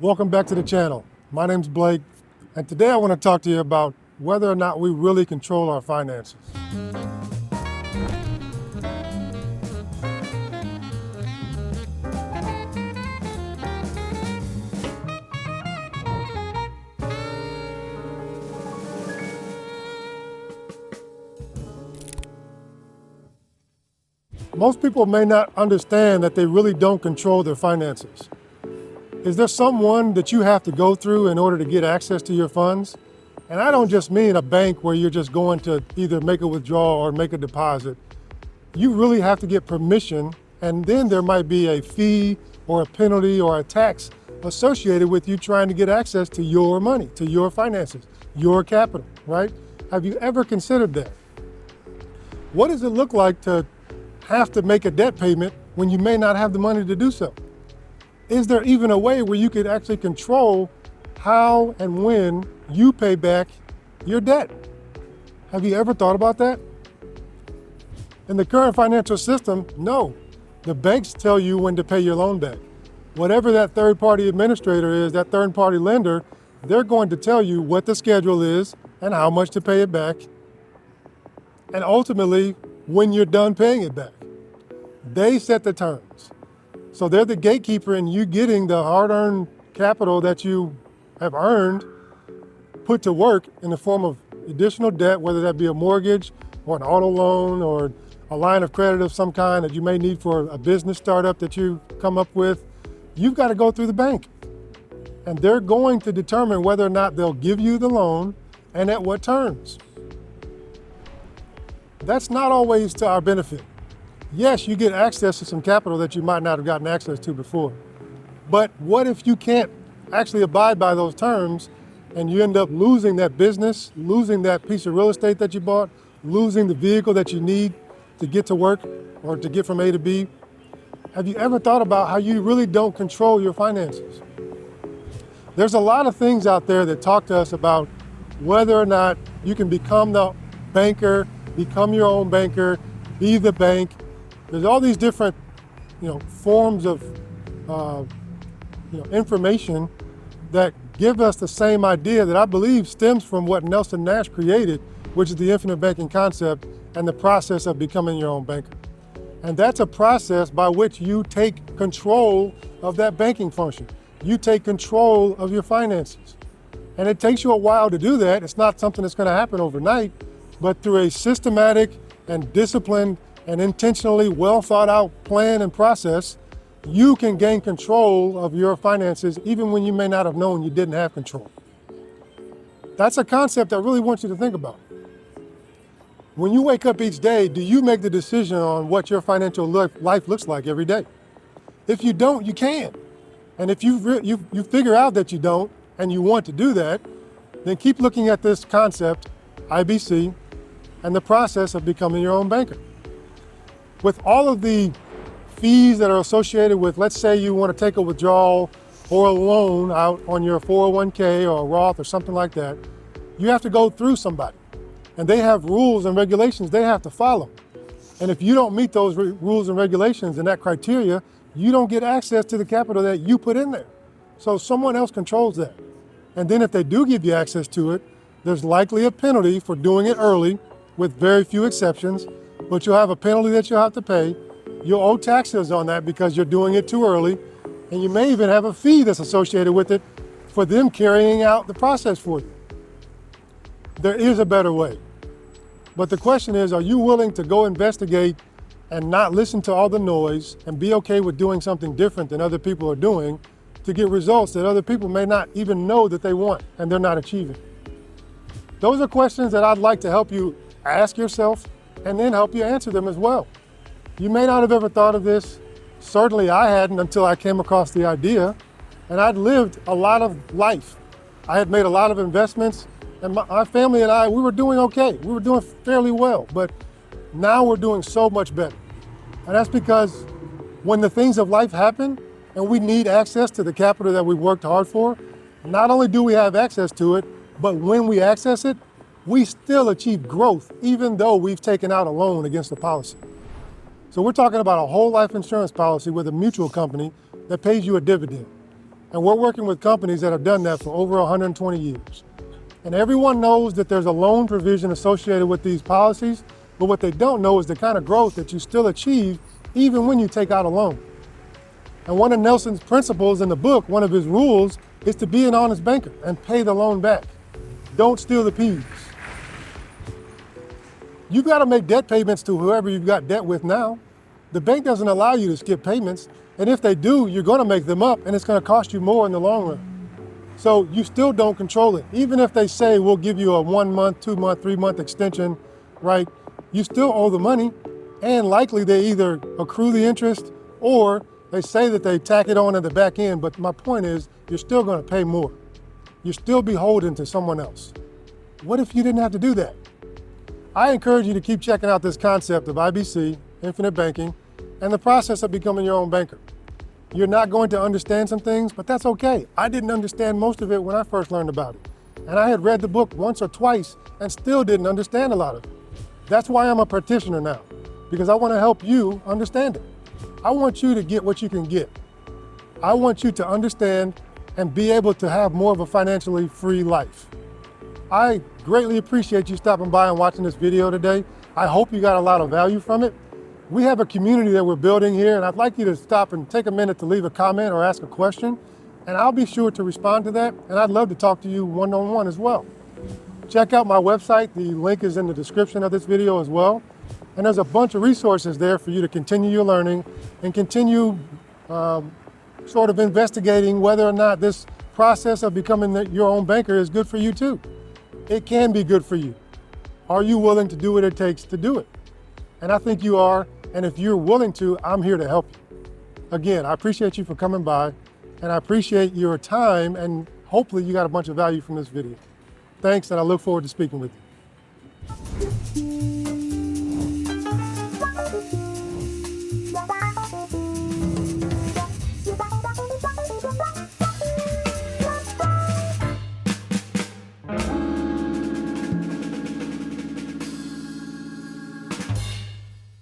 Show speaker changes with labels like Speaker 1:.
Speaker 1: Welcome back to the channel. My name's Blake, and today I want to talk to you about whether or not we really control our finances. Most people may not understand that they really don't control their finances. Is there someone that you have to go through in order to get access to your funds? And I don't just mean a bank where you're just going to either make a withdrawal or make a deposit. You really have to get permission, and then there might be a fee or a penalty or a tax associated with you trying to get access to your money, to your finances, your capital, right? Have you ever considered that? What does it look like to have to make a debt payment when you may not have the money to do so? Is there even a way where you could actually control how and when you pay back your debt? Have you ever thought about that? In the current financial system, no. The banks tell you when to pay your loan back. Whatever that third-party administrator is, that third-party lender, they're going to tell you what the schedule is and how much to pay it back, and ultimately when you're done paying it back. They set the terms. So they're the gatekeeper in you getting the hard-earned capital that you have earned, put to work in the form of additional debt, whether that be a mortgage or an auto loan or a line of credit of some kind that you may need for a business startup that you come up with. You've got to go through the bank. And they're going to determine whether or not they'll give you the loan and at what terms. That's not always to our benefit. Yes, you get access to some capital that you might not have gotten access to before. But what if you can't actually abide by those terms and you end up losing that business, losing that piece of real estate that you bought, losing the vehicle that you need to get to work or to get from A to B? Have you ever thought about how you really don't control your finances? There's a lot of things out there that talk to us about whether or not you can become the banker, become your own banker, be the bank. There's all these different, forms of, information that give us the same idea that I believe stems from what Nelson Nash created, which is the infinite banking concept and the process of becoming your own banker. And that's a process by which you take control of that banking function. You take control of your finances. And it takes you a while to do that. It's not something that's going to happen overnight, but through a systematic and disciplined and intentionally well thought out plan and process, you can gain control of your finances even when you may not have known you didn't have control. That's a concept I really want you to think about. When you wake up each day, do you make the decision on what your financial life looks like every day? If you don't, you can. And if you figure out that you don't and you want to do that, then keep looking at this concept, IBC, and the process of becoming your own banker. With all of the fees that are associated with, let's say you want to take a withdrawal or a loan out on your 401k or a Roth or something like that, you have to go through somebody. And they have rules and regulations they have to follow. And if you don't meet those rules and regulations and that criteria, you don't get access to the capital that you put in there. So someone else controls that. And then if they do give you access to it, there's likely a penalty for doing it early, with very few exceptions, but you'll have a penalty that you'll have to pay. You'll owe taxes on that because you're doing it too early, and you may even have a fee that's associated with it for them carrying out the process for you. There is a better way. But the question is, are you willing to go investigate and not listen to all the noise and be okay with doing something different than other people are doing to get results that other people may not even know that they want and they're not achieving? Those are questions that I'd like to help you ask yourself and then help you answer them as well. You may not have ever thought of this. Certainly I hadn't until I came across the idea, and I'd lived a lot of life. I had made a lot of investments, and my family and I, we were doing okay. We were doing fairly well, but now we're doing so much better. And that's because when the things of life happen and we need access to the capital that we worked hard for, not only do we have access to it, but when we access it, we still achieve growth, even though we've taken out a loan against the policy. So we're talking about a whole life insurance policy with a mutual company that pays you a dividend. And we're working with companies that have done that for over 120 years. And everyone knows that there's a loan provision associated with these policies, but what they don't know is the kind of growth that you still achieve even when you take out a loan. And one of Nelson's principles in the book, one of his rules, is to be an honest banker and pay the loan back. Don't steal the peas. You've got to make debt payments to whoever you've got debt with now. The bank doesn't allow you to skip payments, and if they do, you're going to make them up, and it's going to cost you more in the long run. So you still don't control it. Even if they say we'll give you a 1 month, 2 month, 3 month extension, right? You still owe the money, and likely they either accrue the interest or they say that they tack it on at the back end. But my point is, you're still going to pay more. You're still beholden to someone else. What if you didn't have to do that? I encourage you to keep checking out this concept of IBC, infinite banking, and the process of becoming your own banker. You're not going to understand some things, but that's okay. I didn't understand most of it when I first learned about it. And I had read the book once or twice and still didn't understand a lot of it. That's why I'm a practitioner now, because I want to help you understand it. I want you to get what you can get. I want you to understand and be able to have more of a financially free life. I greatly appreciate you stopping by and watching this video today. I hope you got a lot of value from it. We have a community that we're building here, and I'd like you to stop and take a minute to leave a comment or ask a question, and I'll be sure to respond to that, and I'd love to talk to you one-on-one as well. Check out my website. The link is in the description of this video as well, and there's a bunch of resources there for you to continue your learning and continue sort of investigating whether or not this process of becoming your own banker is good for you too. It can be good for you. Are you willing to do what it takes to do it? And I think you are, and if you're willing to, I'm here to help you. Again, I appreciate you for coming by, and I appreciate your time, and hopefully you got a bunch of value from this video. Thanks, and I look forward to speaking with you.